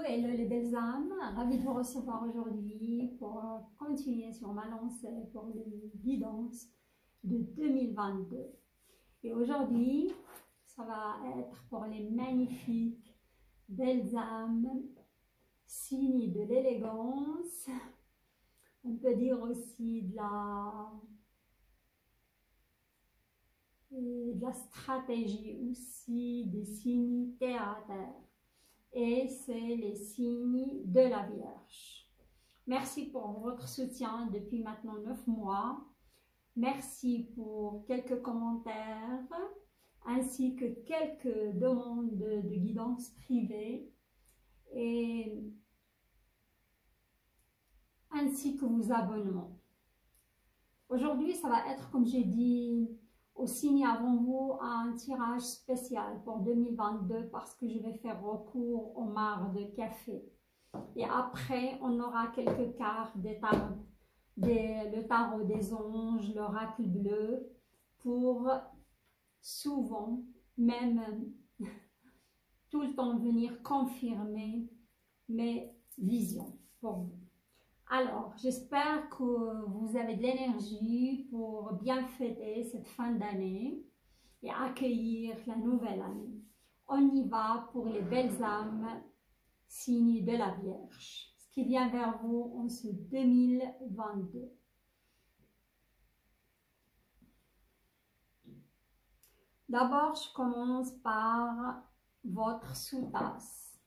hello les belles âmes, ravie de vous recevoir aujourd'hui pour continuer sur ma lancée pour les guidances de 2022. Et aujourd'hui, ça va être pour les magnifiques belles âmes, signes de l'élégance, on peut dire aussi de la stratégie aussi, des signes terre à terre. Et c'est les signes de la Vierge. Merci pour votre soutien depuis maintenant 9 mois. Merci pour quelques commentaires ainsi que quelques demandes de guidance privée et ainsi que vos abonnements. Aujourd'hui, ça va être, comme j'ai dit, au signe avant vous, un tirage spécial pour 2022 parce que je vais faire recours au marc de café. Et après, on aura quelques cartes des tarots, le tarot des anges, l'oracle bleu, pour souvent, même tout le temps, venir confirmer mes visions pour vous. Alors, j'espère que vous avez de l'énergie pour bien fêter cette fin d'année et accueillir la nouvelle année. On y va pour les belles âmes, signes de la Vierge, ce qui vient vers vous en ce 2022. D'abord, je commence par votre sous-tasse.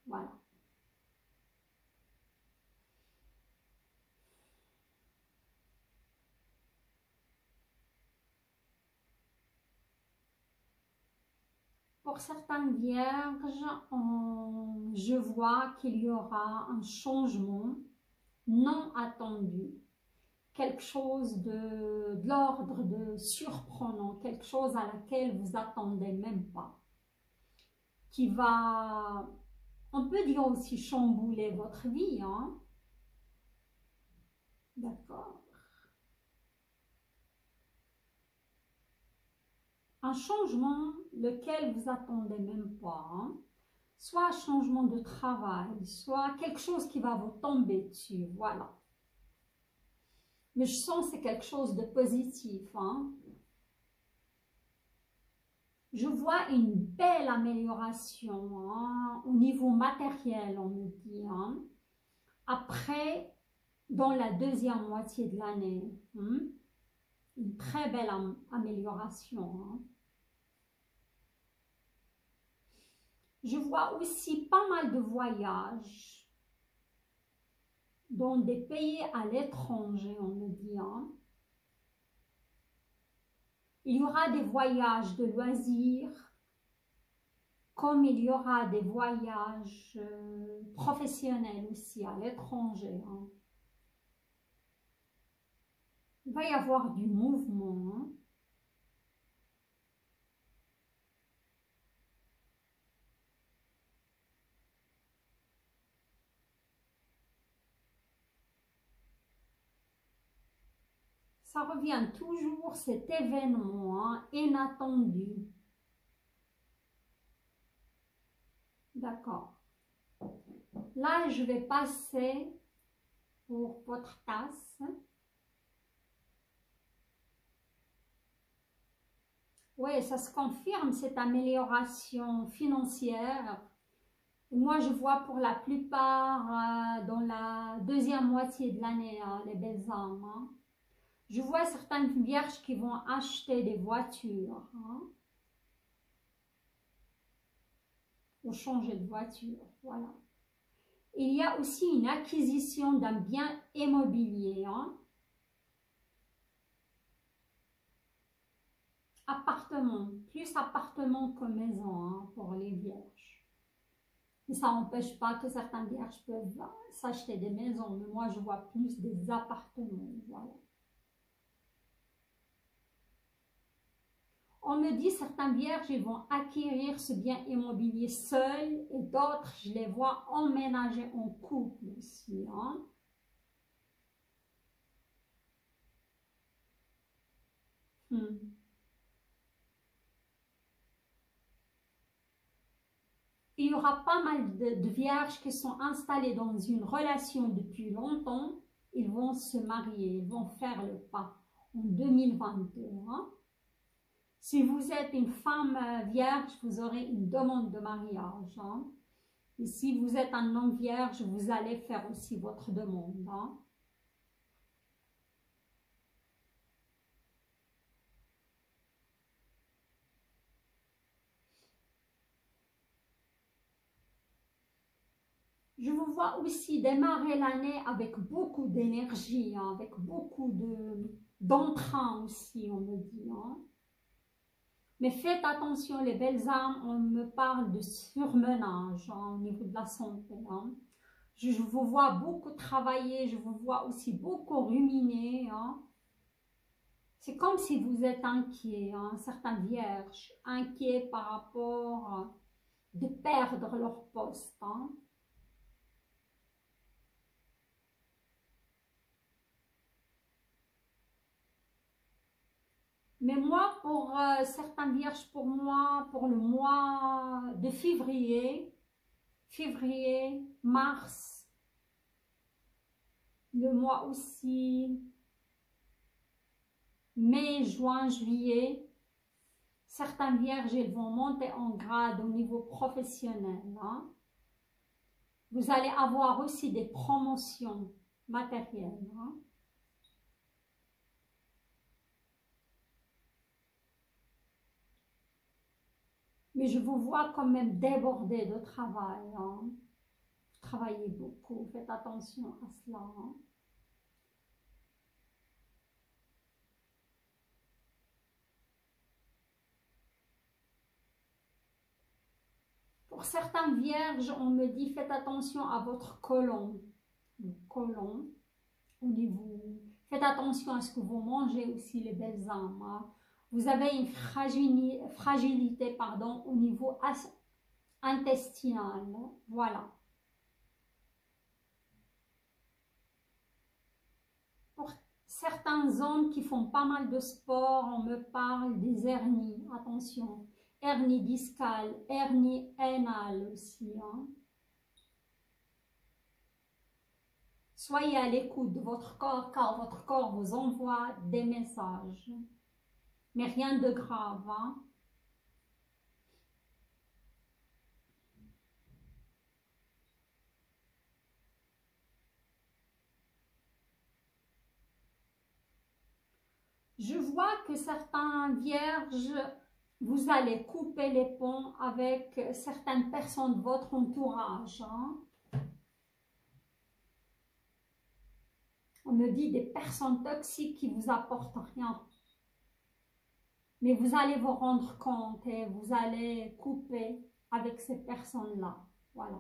Voilà. Pour certaines vierges, je vois qu'il y aura un changement non attendu, quelque chose de l'ordre de surprenant, quelque chose à laquelle vous attendez même pas, qui va, on peut dire aussi chambouler votre vie, hein? D'accord. Un changement lequel vous attendez même pas, hein? Soit un changement de travail, soit quelque chose qui va vous tomber dessus, voilà. Mais je sens que c'est quelque chose de positif, hein? Je vois une belle amélioration, hein, au niveau matériel, on me dit, hein? Après, dans la deuxième moitié de l'année, hein? Une très belle amélioration, hein? Je vois aussi pas mal de voyages dans des pays à l'étranger, on me dit, hein? Il y aura des voyages de loisirs, comme il y aura des voyages professionnels aussi à l'étranger, hein? Il va y avoir du mouvement, hein? Ça revient toujours, cet événement, hein, inattendu. D'accord. Là, je vais passer pour votre tasse. Oui, ça se confirme, cette amélioration financière. Moi, je vois pour la plupart dans la deuxième moitié de l'année, hein, les belles âmes, hein. Je vois certaines vierges qui vont acheter des voitures, hein, ou changer de voiture, voilà. Il y a aussi une acquisition d'un bien immobilier, hein. Appartement, plus appartement que maison, hein, pour les vierges. Mais ça n'empêche pas que certains vierges peuvent s'acheter des maisons, mais moi je vois plus des appartements, voilà. On me dit certains vierges, ils vont acquérir ce bien immobilier seuls et d'autres, je les vois emménager en couple aussi, hein. il y aura pas mal de vierges qui sont installées dans une relation depuis longtemps. Ils vont se marier, ils vont faire le pas en 2022. Hein. Si vous êtes une femme vierge, vous aurez une demande de mariage. Hein. Et si vous êtes un homme vierge, vous allez faire aussi votre demande. Hein. Je vous vois aussi démarrer l'année avec beaucoup d'énergie, hein, avec beaucoup d'entrain aussi, on me dit. Hein. Mais faites attention, les belles âmes, on me parle de surmenage hein, au niveau de la santé. Hein. Je vous vois beaucoup travailler, je vous vois aussi beaucoup ruminer. Hein. C'est comme si vous êtes inquiet, hein, certains vierges, inquiets par rapport de perdre leur poste. Hein. Mais moi, pour certains vierges, pour moi, pour le mois de février, mars, le mois aussi, mai, juin, juillet, certains vierges, ils vont monter en grade au niveau professionnel. Hein. Vous allez avoir aussi des promotions matérielles. Hein. Mais je vous vois quand même débordé de travail. Hein. Vous travaillez beaucoup, faites attention à cela. Hein. Pour certains vierges, on me dit faites attention à votre côlon. Le côlon, au niveau. Faites attention à ce que vous mangez aussi, les belles âmes. Hein. Vous avez une fragilité pardon, au niveau intestinal. Voilà. Pour certains hommes qui font pas mal de sport, on me parle des hernies. Attention. Hernie discale, hernie rénale aussi. Hein. Soyez à l'écoute de votre corps car votre corps vous envoie des messages. Mais rien de grave. Hein. Je vois que certains vierges, vous allez couper les ponts avec certaines personnes de votre entourage. Hein. On me dit des personnes toxiques qui vous apportent rien. Mais vous allez vous rendre compte et vous allez couper avec ces personnes-là. Voilà.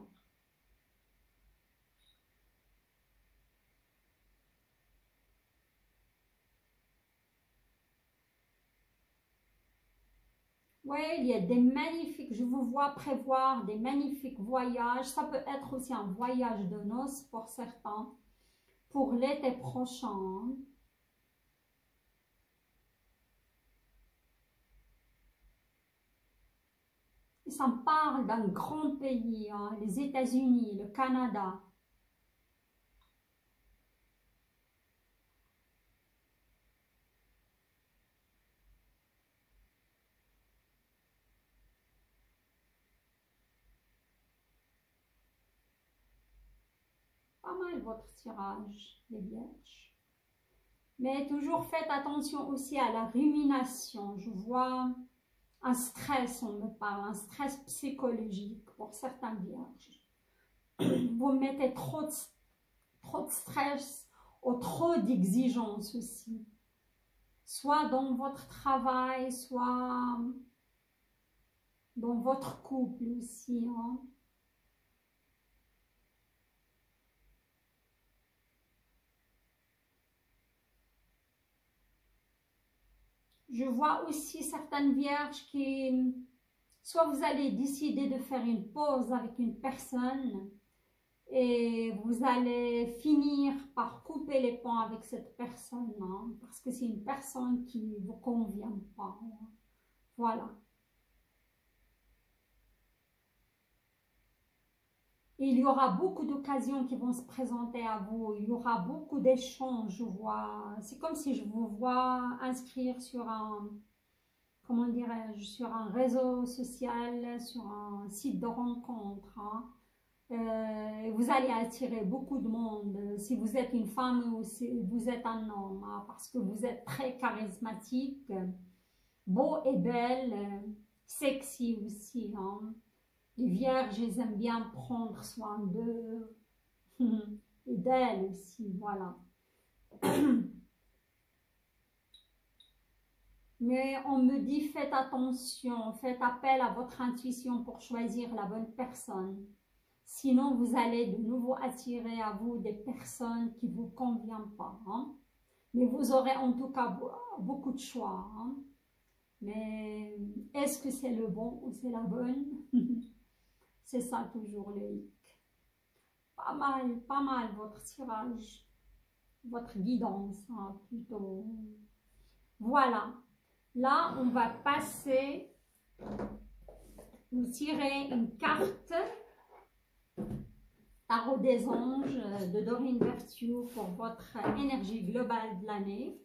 Oui, il y a des magnifiques, je vous vois prévoir des magnifiques voyages. Ça peut être aussi un voyage de noces pour certains, pour l'été prochain. Ça me parle d'un grand pays, hein, les États-Unis, le Canada. Pas mal votre tirage, les vierges. Mais toujours faites attention aussi à la rumination. Je vois un stress, on me parle, un stress psychologique pour certains vierges. Vous mettez trop de stress ou trop d'exigences aussi. Soit dans votre travail, soit dans votre couple aussi. Hein. Je vois aussi certaines vierges qui, soit vous allez décider de faire une pause avec une personne et vous allez finir par couper les ponts avec cette personne, hein, parce que c'est une personne qui ne vous convient pas. Hein. Voilà. Et il y aura beaucoup d'occasions qui vont se présenter à vous. Il y aura beaucoup d'échanges, je vois. C'est comme si je vous vois inscrire sur un, comment dirais-je, sur un réseau social, sur un site de rencontre, hein. Vous allez attirer beaucoup de monde si vous êtes une femme ou si vous êtes un homme, hein, parce que vous êtes très charismatique, beau et belle, sexy aussi, hein. Les vierges, ils aiment bien prendre soin d'eux et d'elles aussi, voilà. Mais on me dit, faites attention, faites appel à votre intuition pour choisir la bonne personne. Sinon, vous allez de nouveau attirer à vous des personnes qui ne vous conviennent pas, hein. Mais vous aurez en tout cas beaucoup de choix, hein. Mais est-ce que c'est le bon ou c'est la bonne? C'est ça toujours le hic. Pas mal votre tirage, votre guidance, hein, plutôt. Voilà. Là, on va passer, vous tirez une carte Tarot des anges de Doreen Virtue pour votre énergie globale de l'année.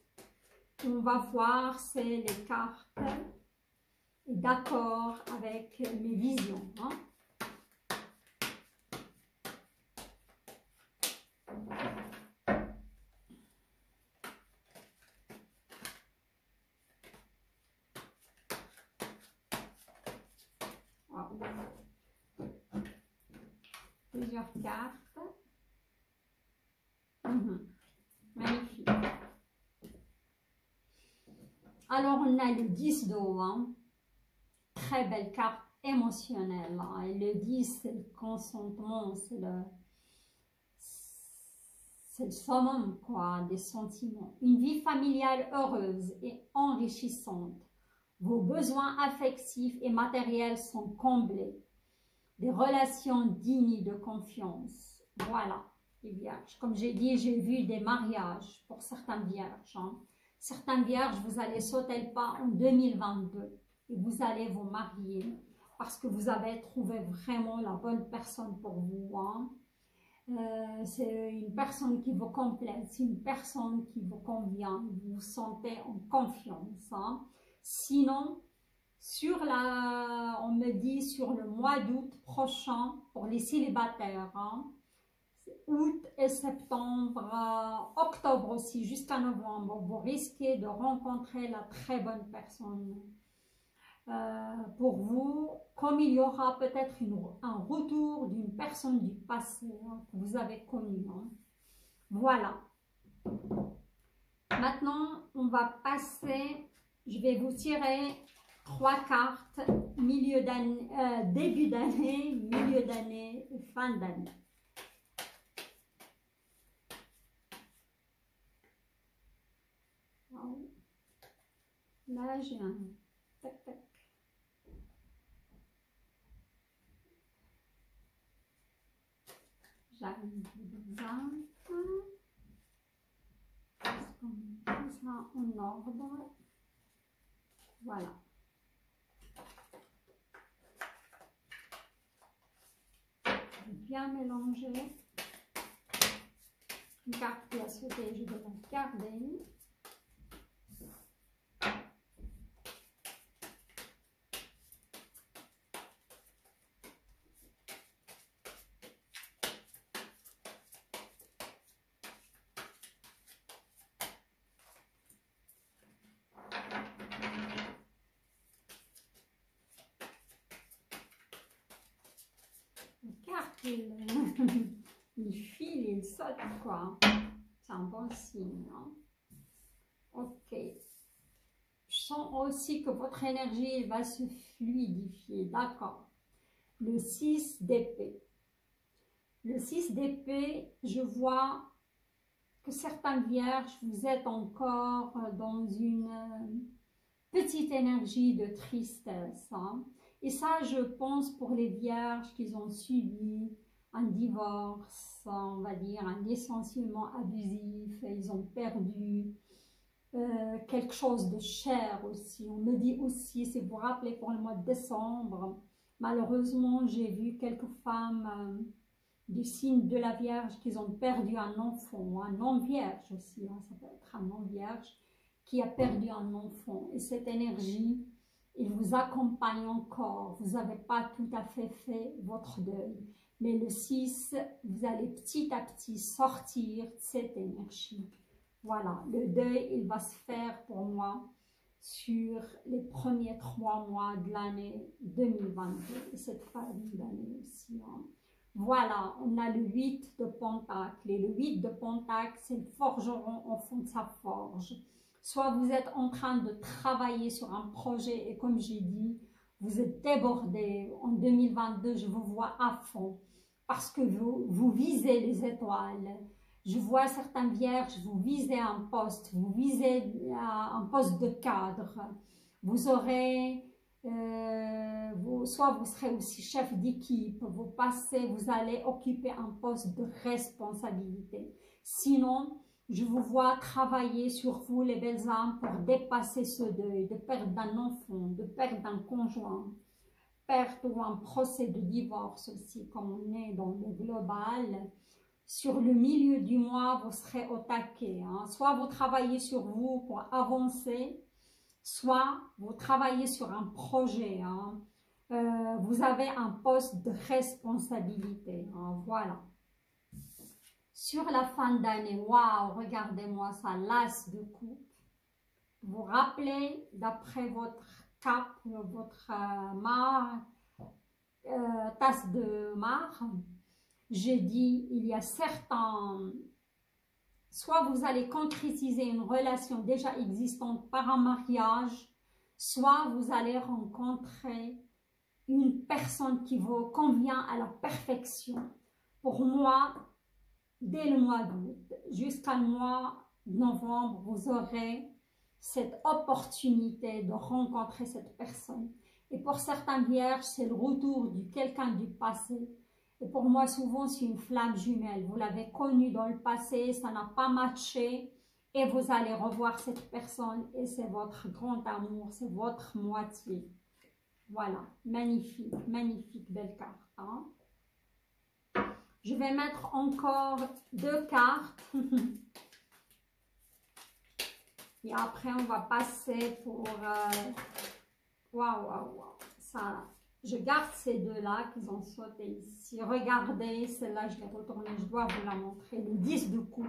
On va voir si les cartes d'accord avec mes visions, hein. Plusieurs cartes. Magnifique. Alors, on a le 10 d'eau, hein. Très belle carte émotionnelle, hein. Et le 10, c'est le consentement, c'est le summum, quoi, des sentiments. Une vie familiale heureuse et enrichissante. Vos besoins affectifs et matériels sont comblés. Des relations dignes de confiance. Voilà, les vierges. Comme j'ai dit, j'ai vu des mariages pour certaines vierges, hein. Certaines vierges, vous allez sauter le pas en 2022 et vous allez vous marier parce que vous avez trouvé vraiment la bonne personne pour vous, hein. C'est une personne qui vous complète, c'est une personne qui vous convient, vous vous sentez en confiance, hein. Sinon, on me dit sur le mois d'août prochain pour les célibataires, hein, août et septembre, octobre aussi, jusqu'à novembre, vous risquez de rencontrer la très bonne personne pour vous, comme il y aura peut-être un retour d'une personne du passé, hein, que vous avez connue, hein. Voilà. Maintenant, on va passer, je vais vous tirer 3 cartes, milieu d'année, début d'année, milieu d'année et fin d'année. Là, j'ai un tac tac. J'arrive dedans. Est-ce qu'on met ça en ordre? Voilà. Bien mélanger. Une carte qui a sauté, je vais la garder. Il file, il saute, quoi. C'est un bon signe, hein? Ok. Je sens aussi que votre énergie va se fluidifier, d'accord. Le 6 d'épée. Le 6 d'épée, je vois que certaines vierges, vous êtes encore dans une petite énergie de tristesse, hein? Et ça, je pense pour les vierges qui ont subi un divorce, on va dire, un licenciement abusif, ils ont perdu quelque chose de cher aussi. On me dit aussi, si vous vous rappelez pour le mois de décembre, malheureusement, j'ai vu quelques femmes du signe de la Vierge qui ont perdu un enfant, un non-vierge aussi, hein, ça peut être un non-vierge qui a perdu un enfant. Et cette énergie, il vous accompagne encore. Vous n'avez pas tout à fait votre deuil. Mais le 6, vous allez petit à petit sortir de cette énergie. Voilà, le deuil, il va se faire pour moi sur les premiers 3 mois de l'année 2022 et cette fin d'année aussi. Hein. Voilà, on a le 8 de Pentacle et le 8 de Pentacle, c'est le forgeron au fond de sa forge. Soit vous êtes en train de travailler sur un projet et comme j'ai dit, vous êtes débordé. En 2022, je vous vois à fond parce que vous visez les étoiles. Je vois certaines vierges, vous visez un poste, vous visez un poste de cadre. Vous aurez, soit vous serez aussi chef d'équipe, vous allez occuper un poste de responsabilité. Sinon, je vous vois travailler sur vous, les belles âmes, pour dépasser ce deuil, de perdre d'un enfant, de perdre d'un conjoint, perte ou un procès de divorce aussi, comme on est dans le global. Sur le milieu du mois, vous serez au taquet. Hein. Soit vous travaillez sur vous pour avancer, soit vous travaillez sur un projet. Hein. Vous avez un poste de responsabilité. Hein. Voilà. Sur la fin d'année, waouh, regardez-moi ça, l'as de coupe. Vous rappelez, d'après votre cap, votre tasse de marre, j'ai dit, il y a certains, soit vous allez concrétiser une relation déjà existante par un mariage, soit vous allez rencontrer une personne qui vous convient à la perfection. Pour moi, dès le mois d'août jusqu'à le mois de novembre, vous aurez cette opportunité de rencontrer cette personne. Et pour certains vierges, c'est le retour de quelqu'un du passé. Et pour moi, souvent, c'est une flamme jumelle. Vous l'avez connue dans le passé, ça n'a pas matché. Et vous allez revoir cette personne et c'est votre grand amour, c'est votre moitié. Voilà, magnifique, magnifique, belle carte. Hein? Je vais mettre encore 2 cartes. Et après, on va passer pour... Waouh, waouh, waouh. Ça, je garde ces deux-là qu'ils ont sauté ici. Regardez, celle-là, je l'ai retournée. Je dois vous la montrer. Le 10 de coupe.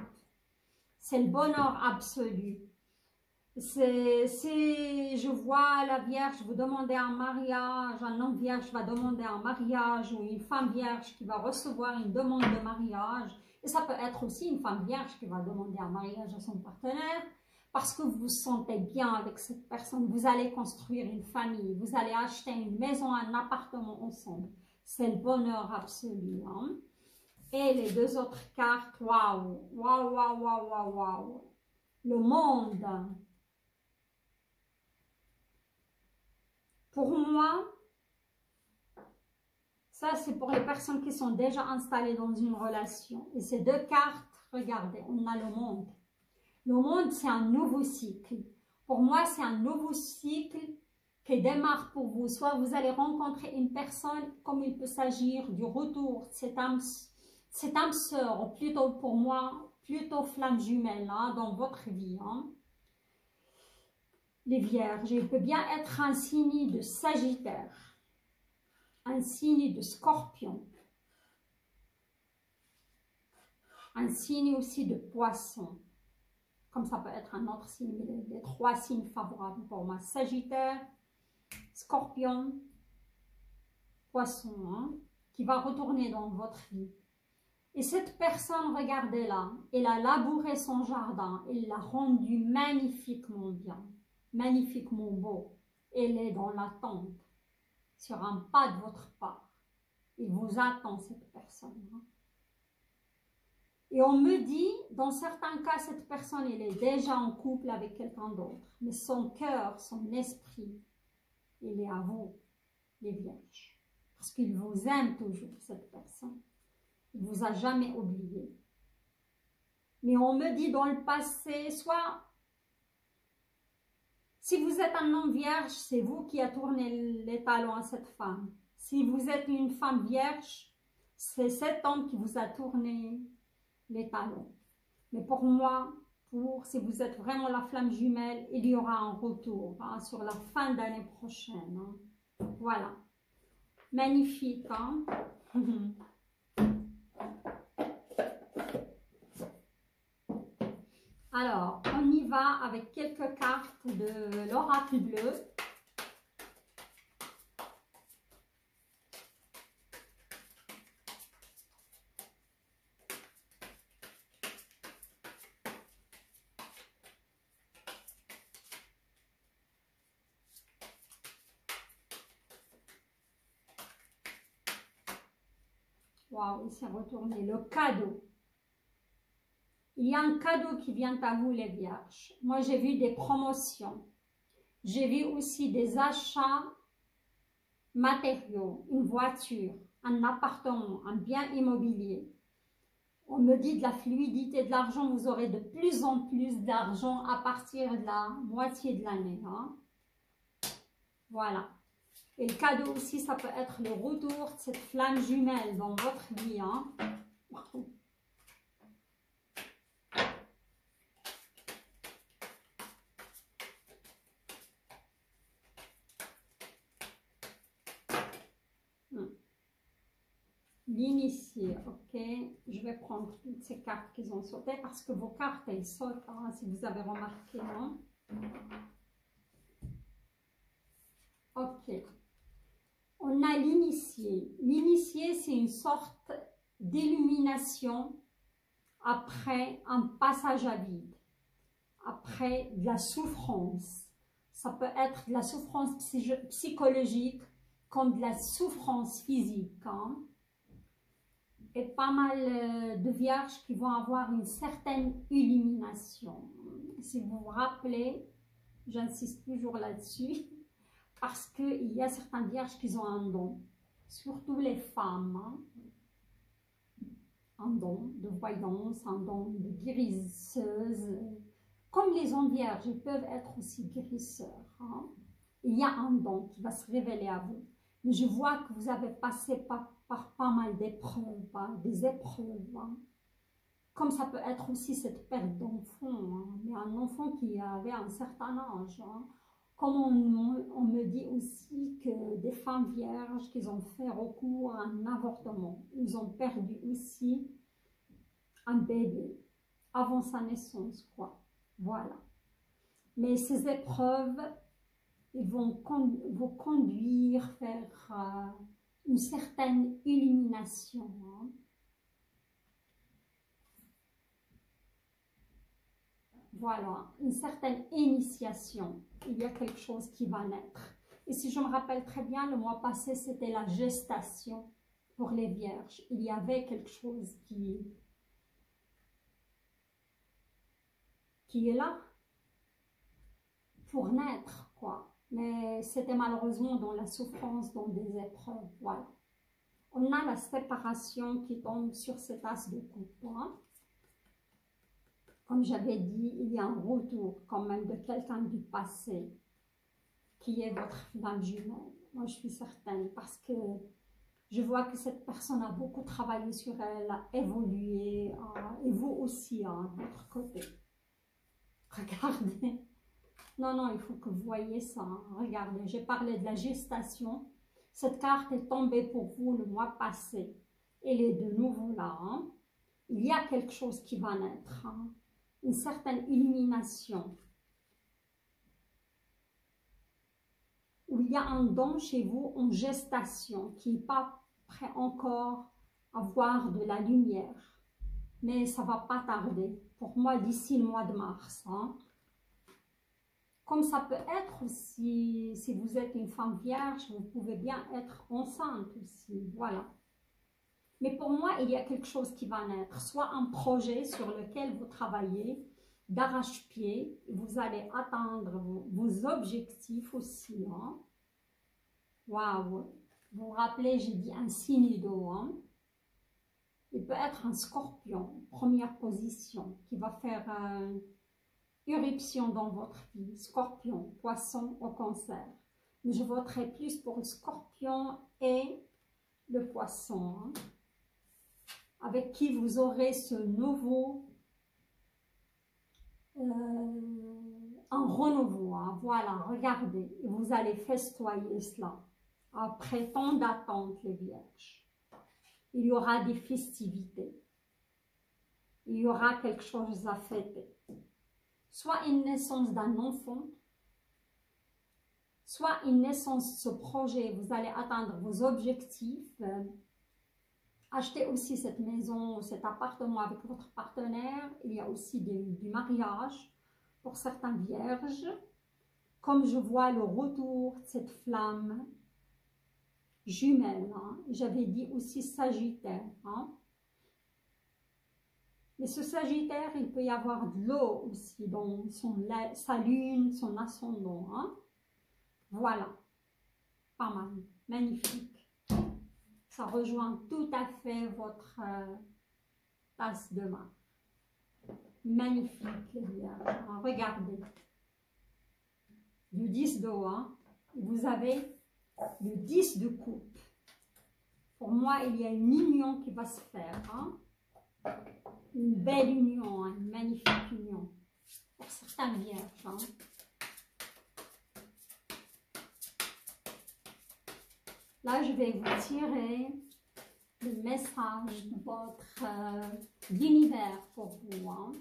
C'est le bonheur absolu. Je vois la Vierge vous demander un mariage, un homme vierge va demander un mariage ou une femme vierge qui va recevoir une demande de mariage. Et ça peut être aussi une femme vierge qui va demander un mariage à son partenaire parce que vous vous sentez bien avec cette personne. Vous allez construire une famille, vous allez acheter une maison, un appartement ensemble. C'est le bonheur absolu. Hein? Et les 2 autres cartes, waouh, waouh, waouh, waouh, waouh, waouh. Le monde. Pour moi, ça c'est pour les personnes qui sont déjà installées dans une relation. Et ces 2 cartes, regardez, on a le monde. Le monde, c'est un nouveau cycle. Pour moi, c'est un nouveau cycle qui démarre pour vous. Soit vous allez rencontrer une personne, comme il peut s'agir du retour de cette âme sœur, ou plutôt pour moi, plutôt flamme jumelle hein, dans votre vie. Hein. Les vierges, il peut bien être un signe de Sagittaire, un signe de Scorpion, un signe aussi de Poisson, comme ça peut être un autre signe, les 3 signes favorables pour moi, Sagittaire, Scorpion, Poisson, hein, qui va retourner dans votre vie. Et cette personne, regardez-la, elle a labouré son jardin, elle l'a rendu magnifiquement bien. Magnifiquement beau. Elle est dans l'attente, sur un pas de votre part. Il vous attend, cette personne. Et on me dit, dans certains cas, cette personne, elle est déjà en couple avec quelqu'un d'autre. Mais son cœur, son esprit, il est à vous, les vierges. Parce qu'il vous aime toujours, cette personne. Il ne vous a jamais oublié. Mais on me dit dans le passé, soit... Si vous êtes un homme vierge, c'est vous qui a tourné les talons à cette femme. Si vous êtes une femme vierge, C'est cet homme qui vous a tourné les talons. Mais pour moi, si vous êtes vraiment la flamme jumelle, il y aura un retour hein, sur la fin d'année prochaine. Hein. Voilà. Magnifique. Hein? Alors, on y va avec quelques cartes de l'oracle bleu. Waouh, il s'est retourné. Le cadeau. Il y a un cadeau qui vient à vous, les vierges. Moi, j'ai vu des promotions. J'ai vu aussi des achats matériaux, une voiture, un appartement, un bien immobilier. On me dit de la fluidité de l'argent. Vous aurez de plus en plus d'argent à partir de la moitié de l'année. Hein? Voilà. Et le cadeau aussi, ça peut être le retour de cette flamme jumelle dans votre vie. Hein? L'initié, ok. Je vais prendre toutes ces cartes qu'ils ont sautées parce que vos cartes, elles sautent, hein, si vous avez remarqué. Hein? Ok. On a l'initié. L'initié, c'est une sorte d'illumination après un passage à vide, après de la souffrance. Ça peut être de la souffrance psychologique comme de la souffrance physique. Hein? Et pas mal de vierges qui vont avoir une certaine illumination. Si vous vous rappelez, j'insiste toujours là-dessus, parce qu'il y a certaines vierges qui ont un don, surtout les femmes, hein? Un don de voyance, un don de guérisseuse. Comme les hommes vierges, ils peuvent être aussi guérisseurs. Hein? Il y a un don qui va se révéler à vous. Mais je vois que vous avez passé par pas mal d'épreuves, hein, des épreuves. Hein. Comme ça peut être aussi cette perte d'enfant. Hein. Mais un enfant qui avait un certain âge. Hein. Comme on me dit aussi que des femmes vierges qui ont fait recours à un avortement, ils ont perdu aussi un bébé avant sa naissance, quoi. Voilà. Mais ces épreuves, ils vont vous conduire vers une certaine illumination. Hein. Voilà, une certaine initiation. Il y a quelque chose qui va naître. Et si je me rappelle très bien, le mois passé, c'était la gestation pour les vierges. Il y avait quelque chose qui est là pour naître, quoi. Mais c'était malheureusement dans la souffrance, dans des épreuves, voilà. On a la séparation qui tombe sur cet as de coupe. Hein. Comme j'avais dit, il y a un retour quand même de quelqu'un du passé qui est votre flamme jumelle. Moi, je suis certaine parce que je vois que cette personne a beaucoup travaillé sur elle, a évolué, et vous aussi, hein, de votre côté. Regardez. Non, il faut que vous voyez ça. Hein. Regardez, j'ai parlé de la gestation. Cette carte est tombée pour vous le mois passé. Elle est de nouveau là. Hein. Il y a quelque chose qui va naître. Hein. Une certaine illumination. Où il y a un don chez vous en gestation qui n'est pas prêt encore à voir de la lumière. Mais ça ne va pas tarder. Pour moi, d'ici le mois de mars. Hein. Comme ça peut être aussi, si vous êtes une femme vierge, vous pouvez bien être enceinte aussi, voilà. Mais pour moi, il y a quelque chose qui va naître, soit un projet sur lequel vous travaillez d'arrache-pied, vous allez atteindre vos objectifs aussi. Hein. Waouh! Vous vous rappelez, j'ai dit un signe d'eau. Hein. Il peut être un scorpion, première position, qui va faire éruption dans votre vie, scorpion, poisson au cancer. Mais je voterai plus pour le scorpion et le poisson. Hein. avec qui vous aurez ce nouveau, un renouveau, hein. Voilà, regardez, et vous allez festoyer cela. Après tant d'attente, les vierges, il y aura des festivités, il y aura quelque chose à fêter, soit une naissance d'un enfant, soit une naissance, ce projet, vous allez atteindre vos objectifs, acheter aussi cette maison, cet appartement avec votre partenaire. Il y a aussi du mariage pour certains vierges. Comme je vois le retour de cette flamme jumelle, hein. J'avais dit aussi Sagittaire, hein. Mais ce Sagittaire, il peut y avoir de l'eau aussi dans sa lune, son ascendant, hein. Voilà, pas mal, magnifique. Ça rejoint tout à fait votre tasse de main. Magnifique, les vierges. Alors, regardez. Du 10 d'eau, hein. Vous avez le 10 de coupe. Pour moi, il y a une union qui va se faire, hein. Une belle union, hein, une magnifique union. Pour certains vierges, hein. Là, je vais vous tirer le message de votre l'univers pour vous, hein.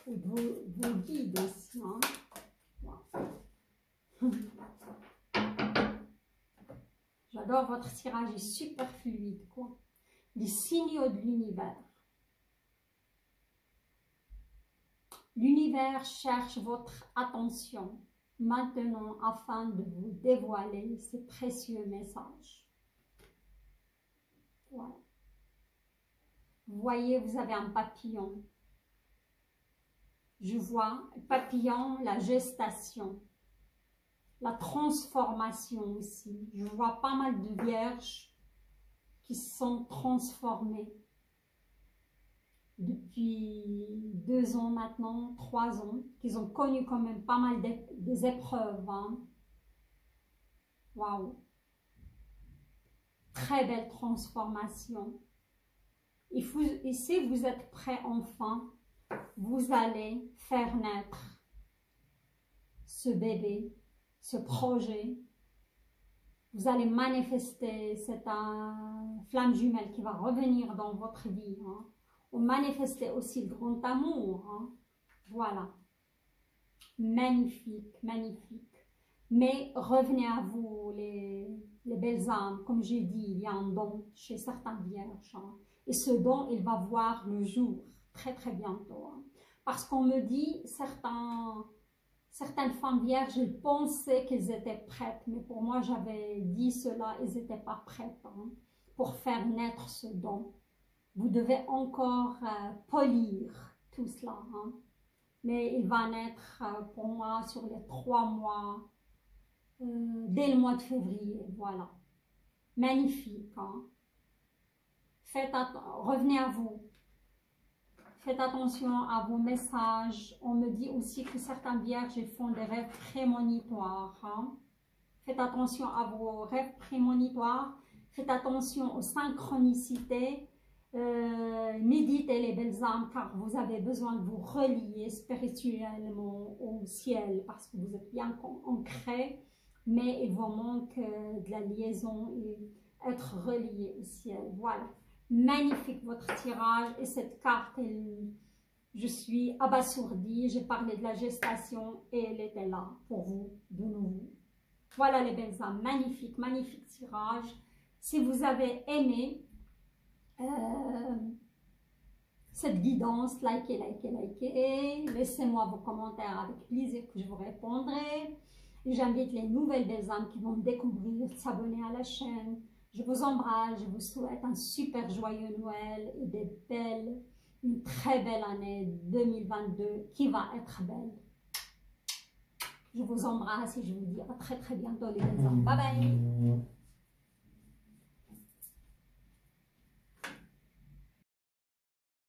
Et vos guides aussi, hein. Wow. J'adore votre tirage, il est super fluide, quoi. Les signaux de l'univers. L'univers cherche votre attention maintenant afin de vous dévoiler ces précieux messages. Voilà. Vous voyez, vous avez un papillon. Je vois papillon, la gestation, la transformation aussi. Je vois pas mal de vierges qui se sont transformées depuis 2 ans maintenant, 3 ans, qu'ils ont connu quand même pas mal des épreuves, hein. Waouh! Très belle transformation. Et si vous êtes prêts enfin, vous allez faire naître ce bébé, ce projet. Vous allez manifester cette flamme jumelle qui va revenir dans votre vie, hein. Ou manifester aussi le grand amour, hein. Voilà. Magnifique, magnifique. Mais revenez à vous, les belles âmes. Comme j'ai dit, il y a un don chez certains vierges, hein. Et ce don, il va voir le jour très très bientôt, hein. Parce qu'on me dit, certaines femmes vierges, elles pensaient qu'elles étaient prêtes. Mais pour moi, j'avais dit cela, elles n'étaient pas prêtes, hein, pour faire naître ce don. Vous devez encore polir tout cela, hein. Mais il va naître pour moi sur les 3 mois, dès le mois de février, voilà. Magnifique, hein. Revenez à vous. Faites attention à vos messages. On me dit aussi que certains vierges font des rêves prémonitoires, hein. Faites attention à vos rêves prémonitoires. Faites attention aux synchronicités. Méditez les belles âmes car vous avez besoin de vous relier spirituellement au ciel parce que vous êtes bien ancré, mais il vous manque de la liaison et être relié au ciel. Voilà, magnifique votre tirage et cette carte, je suis abasourdie. J'ai parlé de la gestation et elle était là pour vous de nouveau. Voilà les belles âmes, magnifique, magnifique tirage. Si vous avez aimé cette guidance, likez, likez, likez. Laissez-moi vos commentaires avec plaisir que je vous répondrai. J'invite les nouvelles belles âmes qui vont découvrir, s'abonner à la chaîne. Je vous embrasse, je vous souhaite un super joyeux Noël et une très belle année 2022 qui va être belle. Je vous embrasse et je vous dis à très très bientôt les belles âmes. Bye bye.